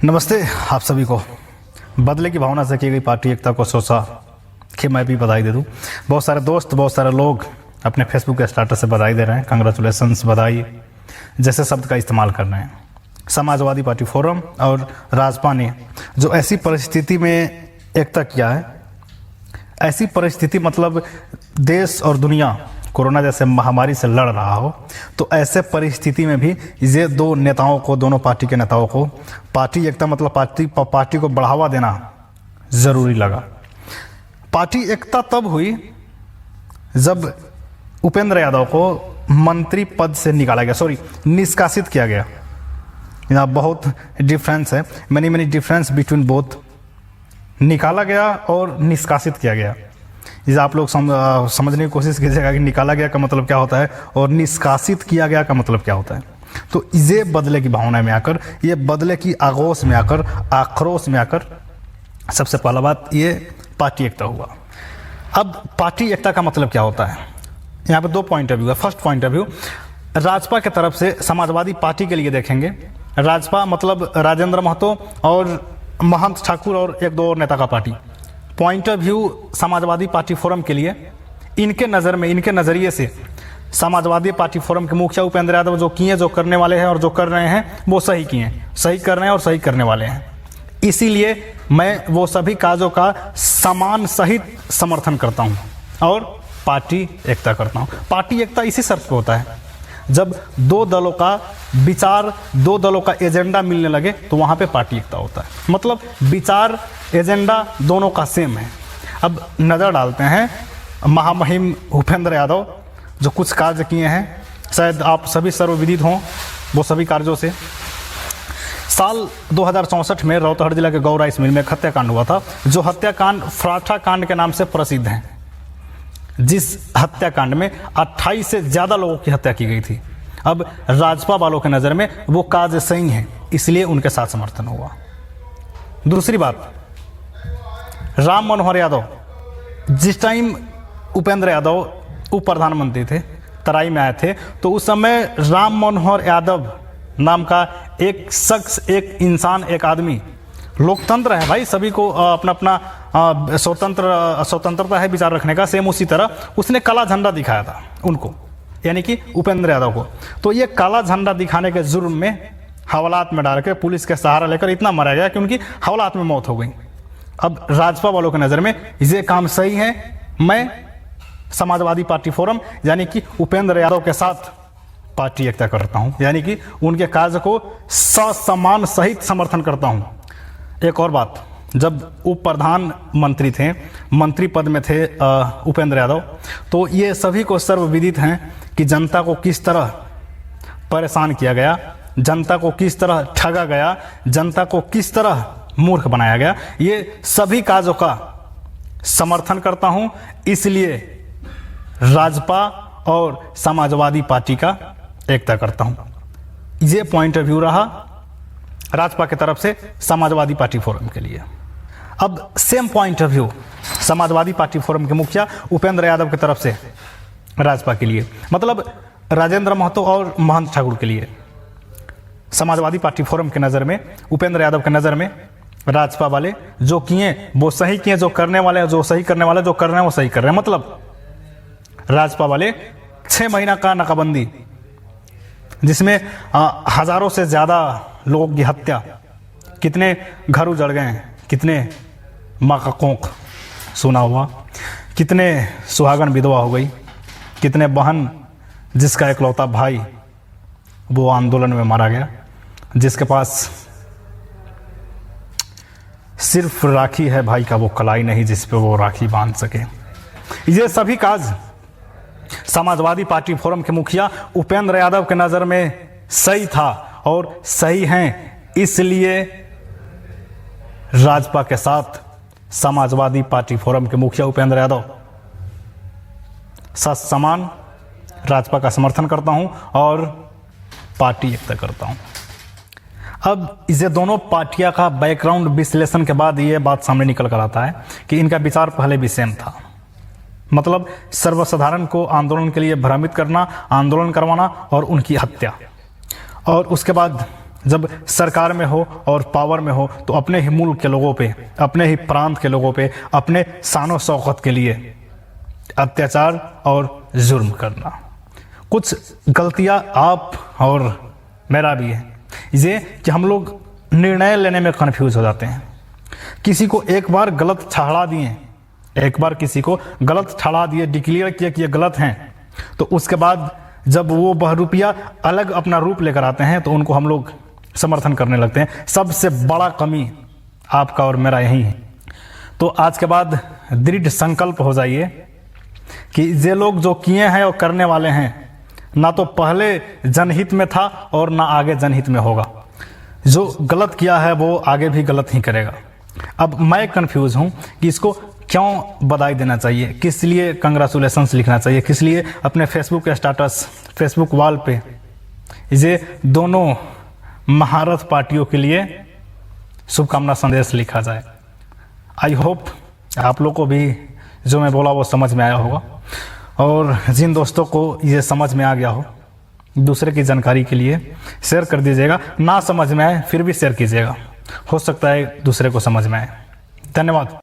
नमस्ते आप सभी को। बदले की भावना से की गई पार्टी एकता को सोचा कि मैं भी बधाई दे दूं। बहुत सारे दोस्त, बहुत सारे लोग अपने फेसबुक के स्टेटस से बधाई दे रहे हैं, कंग्रेचुलेसन्स, बधाई जैसे शब्द का इस्तेमाल कर रहे हैं। समाजवादी पार्टी फोरम और राजपा ने जो ऐसी परिस्थिति में एकता किया है, ऐसी परिस्थिति मतलब देश और दुनिया कोरोना जैसे महामारी से लड़ रहा हो, तो ऐसे परिस्थिति में भी ये दो नेताओं को, दोनों पार्टी के नेताओं को पार्टी एकता मतलब पार्टी को बढ़ावा देना ज़रूरी लगा। पार्टी एकता तब हुई जब उपेंद्र यादव को मंत्री पद से निकाला गया, निष्कासित किया गया। यहाँ बहुत डिफरेंस है, मैनी डिफरेंस बिटवीन बोथ। निकाला गया और निष्कासित किया गया। जिसे आप लोग समझने की कोशिश कीजिएगा कि निकाला गया का मतलब क्या होता है और निष्कासित किया गया का मतलब क्या होता है। तो ये बदले की भावना में आकर, ये बदले की आगोश में आकर, आक्रोश में आकर सबसे पहला बात ये पार्टी एकता हुआ। अब पार्टी एकता का मतलब क्या होता है, यहाँ पे दो पॉइंट ऑफ व्यू है। First point of view Rajpa के तरफ से समाजवादी पार्टी के लिए देखेंगे। राजपा मतलब राजेंद्र महतो और महंत ठाकुर और एक दो और नेता का party. Point of view Samajwadi party forum के लिए, इनके नज़र में, इनके नज़रिए से समाजवादी पार्टी फोरम के मुखिया उपेंद्र यादव जो किए, जो करने वाले हैं और जो कर रहे हैं वो सही किए, सही कर रहे हैं और सही करने वाले हैं। इसीलिए मैं वो सभी काजों का समान सहित समर्थन करता हूँ और पार्टी एकता करता हूँ। पार्टी एकता इसी शर्त पे होता है जब दो दलों का विचार, दो दलों का एजेंडा मिलने लगे तो वहाँ पे पार्टी एकता होता है। मतलब विचार, एजेंडा दोनों का सेम है। अब नज़र डालते हैं महामहिम उपेंद्र यादव जो कुछ कार्य किए हैं, शायद आप सभी सर्वविदित हों वो सभी कार्यों से। साल 2064 में रौतहट जिला के गौ राइस मिल में एक हत्याकांड हुआ था, जो हत्याकांड फराठा कांड के नाम से प्रसिद्ध है, जिस हत्याकांड में 28 से ज़्यादा लोगों की हत्या की गई थी। अब राजपा वालों के नज़र में वो काज सही है, इसलिए उनके साथ समर्थन हुआ। दूसरी बात, राम मनोहर यादव, जिस टाइम उपेंद्र यादव उप प्रधानमंत्री थे, तराई में आए थे, तो उस समय राम मनोहर यादव नाम का एक शख्स, एक इंसान, एक आदमी, लोकतंत्र है भाई, सभी को अपना अपना स्वतंत्रता है विचार रखने का, सेम उसी तरह उसने काला झंडा दिखाया था उनको, यानी कि उपेंद्र यादव को। तो ये काला झंडा दिखाने के जुर्म में हवालात में डाल के पुलिस के सहारा लेकर इतना मारा गया कि उनकी हवालात में मौत हो गई। अब राजपा वालों के नज़र में ये काम सही है। मैं समाजवादी पार्टी फोरम यानी कि उपेंद्र यादव के साथ पार्टी एकता करता हूँ, यानी कि उनके कार्य को ससमान सहित समर्थन करता हूँ। एक और बात, जब उप प्रधानमंत्री थे, मंत्री पद में थे उपेंद्र यादव, तो ये सभी को सर्वविदित हैं कि जनता को किस तरह परेशान किया गया, जनता को किस तरह ठगा गया, जनता को किस तरह मूर्ख बनाया गया। ये सभी काजों का समर्थन करता हूं, इसलिए राजपा और समाजवादी पार्टी का एकता करता हूं। ये पॉइंट ऑफ व्यू रहा राजपा की तरफ से समाजवादी पार्टी फोरम के लिए। अब same point of view Samajwadi party forum के मुखिया उपेंद्र यादव की तरफ से राजपा के लिए, मतलब राजेंद्र महतो और महंत ठाकुर के लिए। समाजवादी पार्टी फोरम के नज़र में, उपेंद्र यादव के नज़र में राजपा वाले जो किए वो सही किए, जो करने वाले हैं जो सही करने वाले, जो कर रहे हैं वो सही कर रहे हैं। मतलब राजपा वाले 6 महीना का नाकाबंदी, जिसमें हजारों से ज़्यादा लोगों की हत्या, कितने घर उजड़ गए हैं, कितने माँ का कोख सुना हुआ, कितने सुहागन विधवा हो गई, कितने बहन जिसका इकलौता भाई वो आंदोलन में मारा गया, जिसके पास सिर्फ राखी है भाई का, वो कलाई नहीं जिस पे वो राखी बांध सके। ये सभी काज समाजवादी पार्टी फोरम के मुखिया उपेंद्र यादव के नज़र में सही था और सही हैं, इसलिए राजपा के साथ समाजवादी पार्टी फोरम के मुखिया उपेंद्र यादव समान राजपा का समर्थन करता हूं और पार्टी एकता करता हूं। अब ये दोनों पार्टियां का बैकग्राउंड विश्लेषण के बाद ये बात सामने निकल कर आता है कि इनका विचार पहले भी सेम था। मतलब सर्वसाधारण को आंदोलन के लिए भ्रमित करना, आंदोलन करवाना और उनकी हत्या। और उसके बाद जब सरकार में हो और पावर में हो तो अपने ही मुल्क के लोगों पे, अपने ही प्रांत के लोगों पे, अपने शान शौकत के लिए अत्याचार और जुर्म करना। कुछ गलतियां आप और मेरा भी है ये कि हम लोग निर्णय लेने में कन्फ्यूज हो जाते हैं। किसी को एक बार गलत ठहरा दिए, एक बार किसी को गलत ठहरा दिए, डिक्लेयर किया कि ये गलत हैं, तो उसके बाद जब वो बहरूपिया अलग अपना रूप लेकर आते हैं तो उनको हम लोग समर्थन करने लगते हैं। सबसे बड़ा कमी आपका और मेरा यही है। तो आज के बाद दृढ़ संकल्प हो जाइए कि ये लोग जो किए हैं और करने वाले हैं, ना तो पहले जनहित में था और ना आगे जनहित में होगा। जो गलत किया है वो आगे भी गलत ही करेगा। अब मैं कंफ्यूज हूं कि इसको क्यों बधाई देना चाहिए, किस लिए कंग्रेचुलेशंस लिखना चाहिए, किस लिए अपने फेसबुक स्टेटस, फेसबुक वॉल पे ये दोनों महारथ पार्टियों के लिए शुभकामना संदेश लिखा जाए। आई होप आप लोग को भी जो मैं बोला वो समझ में आया होगा, और जिन दोस्तों को ये समझ में आ गया हो दूसरे की जानकारी के लिए शेयर कर दीजिएगा। ना समझ में आए फिर भी शेयर कीजिएगा, हो सकता है दूसरे को समझ में आए। धन्यवाद।